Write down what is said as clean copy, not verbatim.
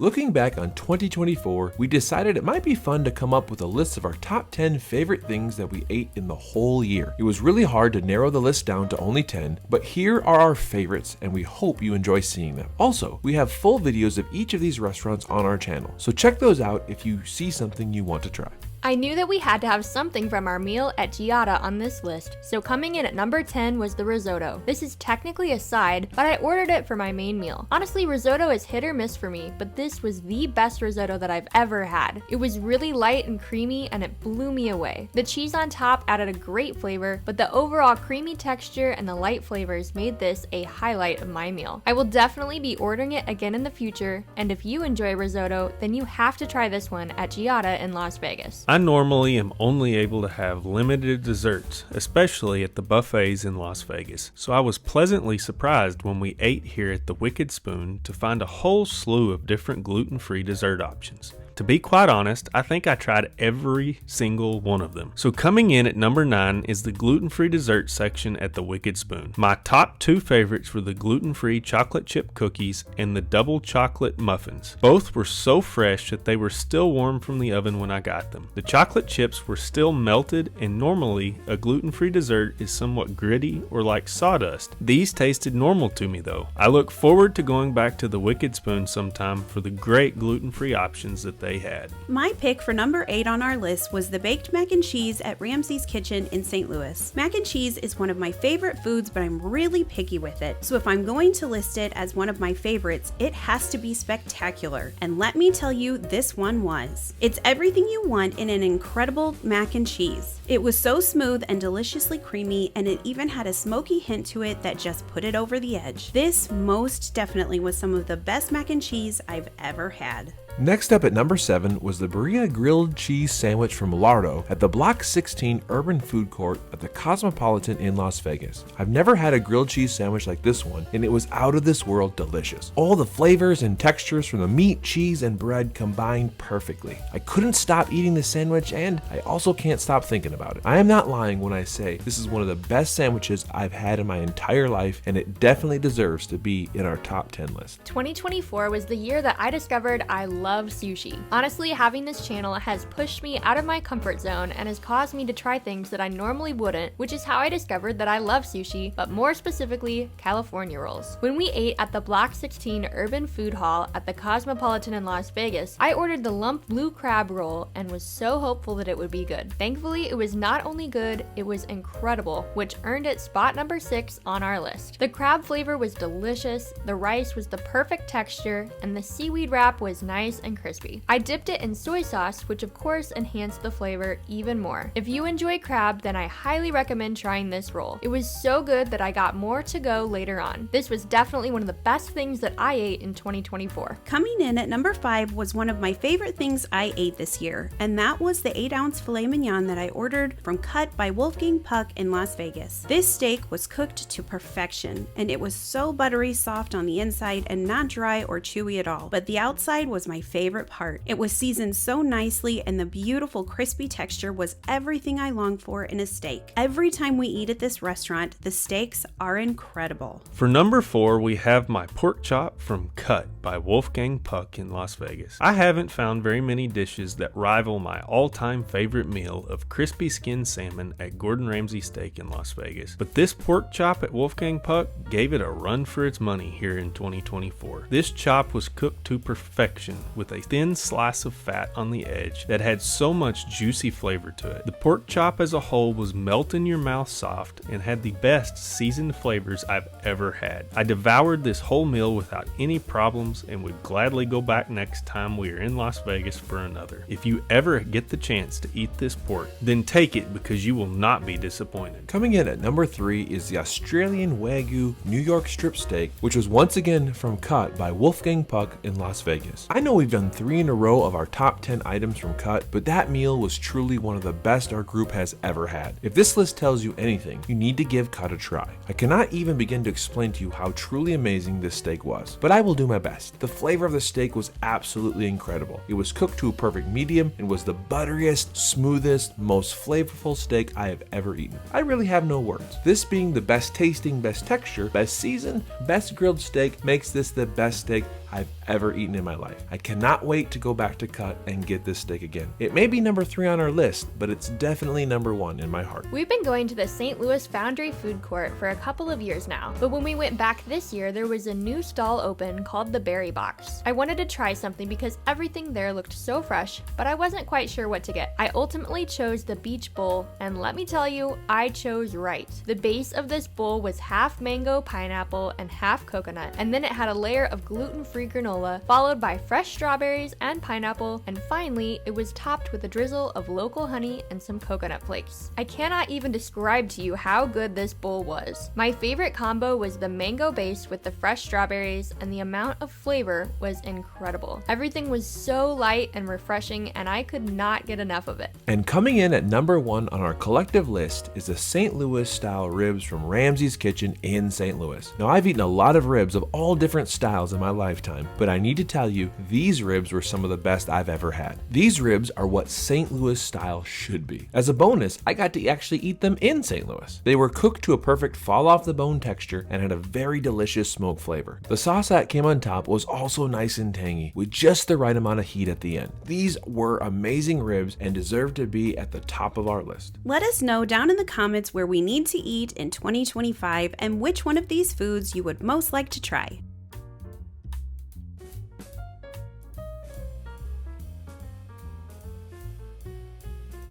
Looking back on 2024, we decided it might be fun to come up with a list of our top 10 favorite things that we ate in the whole year. It was really hard to narrow the list down to only 10, but here are our favorites and we hope you enjoy seeing them. Also, we have full videos of each of these restaurants on our channel, so check those out if you see something you want to try. I knew that we had to have something from our meal at Giada on this list, so coming in at number 10 was the risotto. This is technically a side, but I ordered it for my main meal. Honestly, risotto is hit or miss for me, but this was the best risotto that I've ever had. It was really light and creamy and it blew me away. The cheese on top added a great flavor, but the overall creamy texture and the light flavors made this a highlight of my meal. I will definitely be ordering it again in the future, and if you enjoy risotto, then you have to try this one at Giada in Las Vegas. I normally am only able to have limited desserts, especially at the buffets in Las Vegas, so I was pleasantly surprised when we ate here at the Wicked Spoon to find a whole slew of different gluten-free dessert options. To be quite honest, I think I tried every single one of them. So coming in at number 9 is the gluten-free dessert section at the Wicked Spoon. My top 2 favorites were the gluten-free chocolate chip cookies and the double chocolate muffins. Both were so fresh that they were still warm from the oven when I got them. The chocolate chips were still melted, and normally a gluten-free dessert is somewhat gritty or like sawdust. These tasted normal to me though. I look forward to going back to the Wicked Spoon sometime for the great gluten-free options that they had. My pick for number 8 on our list was the baked mac and cheese at Ramsays Kitchen in St. Louis. Mac and cheese is one of my favorite foods, but I'm really picky with it. So if I'm going to list it as one of my favorites, it has to be spectacular. And let me tell you, this one was. It's everything you want in an incredible mac and cheese. It was so smooth and deliciously creamy, and it even had a smoky hint to it that just put it over the edge. This most definitely was some of the best mac and cheese I've ever had. Next up at number 7 was the Beeria grilled cheese sandwich from Lardo at the Block 16 Urban Food Court at the Cosmopolitan in Las Vegas. I've never had a grilled cheese sandwich like this one, and it was out of this world delicious. All the flavors and textures from the meat, cheese, and bread combined perfectly. I couldn't stop eating this sandwich, and I also can't stop thinking about it. I am not lying when I say this is one of the best sandwiches I've had in my entire life, and it definitely deserves to be in our top 10 list. 2024 was the year that I discovered I love sushi. Honestly, having this channel has pushed me out of my comfort zone and has caused me to try things that I normally wouldn't, which is how I discovered that I love sushi, but more specifically, California rolls. When we ate at the Block 16 Urban Food Hall at the Cosmopolitan in Las Vegas, I ordered the lump blue crab roll and was so hopeful that it would be good. Thankfully, it was not only good, it was incredible, which earned it spot number 6 on our list. The crab flavor was delicious, the rice was the perfect texture, and the seaweed wrap was nice and crispy. I dipped it in soy sauce, which of course enhanced the flavor even more. If you enjoy crab, then I highly recommend trying this roll. It was so good that I got more to go later on. This was definitely one of the best things that I ate in 2024. Coming in at number 5 was one of my favorite things I ate this year, and that was the 8-ounce Filet Mignon that I ordered from Cut by Wolfgang Puck in Las Vegas. This steak was cooked to perfection, and it was so buttery soft on the inside and not dry or chewy at all, but the outside was my favorite part. It was seasoned so nicely, and the beautiful crispy texture was everything I long for in a steak. Every time we eat at this restaurant, the steaks are incredible. For number 4, we have my pork chop from Cut by Wolfgang Puck in Las Vegas. I haven't found very many dishes that rival my all-time favorite meal of crispy skinned salmon at Gordon Ramsay Steak in Las Vegas, but this pork chop at Wolfgang Puck gave it a run for its money here in 2024. This chop was cooked to perfection with a thin slice of fat on the edge that had so much juicy flavor to it. The pork chop as a whole was melt in your mouth soft and had the best seasoned flavors I've ever had. I devoured this whole meal without any problems and would gladly go back next time we are in Las Vegas for another. If you ever get the chance to eat this pork, then take it because you will not be disappointed. Coming in at number 3 is the Australian Wagyu New York strip steak, which was once again from Cut by Wolfgang Puck in Las Vegas. I know we've done 3 in a row of our top 10 items from Cut, but that meal was truly one of the best our group has ever had. If this list tells you anything, you need to give Cut a try. I cannot even begin to explain to you how truly amazing this steak was, but I will do my best. The flavor of the steak was absolutely incredible. It was cooked to a perfect medium and was the butteriest, smoothest, most flavorful steak I have ever eaten. I really have no words. This being the best tasting, best texture, best seasoned, best grilled steak makes this the best steak I've ever eaten in my life. I cannot wait to go back to Cut and get this steak again. It may be number 3 on our list, but it's definitely number 1 in my heart. We've been going to the St. Louis Foundry Food Court for a couple of years now, but when we went back this year, there was a new stall open called the BerryBox. I wanted to try something because everything there looked so fresh, but I wasn't quite sure what to get. I ultimately chose the beach bowl, and let me tell you, I chose right. The base of this bowl was half mango, pineapple, and half coconut, and then it had a layer of gluten-free granola, followed by fresh strawberries and pineapple, and finally, it was topped with a drizzle of local honey and some coconut flakes. I cannot even describe to you how good this bowl was. My favorite combo was the mango base with the fresh strawberries, and the amount of flavor was incredible. Everything was so light and refreshing, and I could not get enough of it. And coming in at number 1 on our collective list is the St. Louis style ribs from Ramsay's Kitchen in St. Louis. Now, I've eaten a lot of ribs of all different styles in my lifetime, but I need to tell you, these ribs were some of the best I've ever had. These ribs are what St. Louis style should be. As a bonus, I got to actually eat them in St. Louis. They were cooked to a perfect fall off the bone texture and had a very delicious smoke flavor. The sauce that came on top was also nice and tangy, with just the right amount of heat at the end. These were amazing ribs and deserve to be at the top of our list. Let us know down in the comments where we need to eat in 2025 and which one of these foods you would most like to try.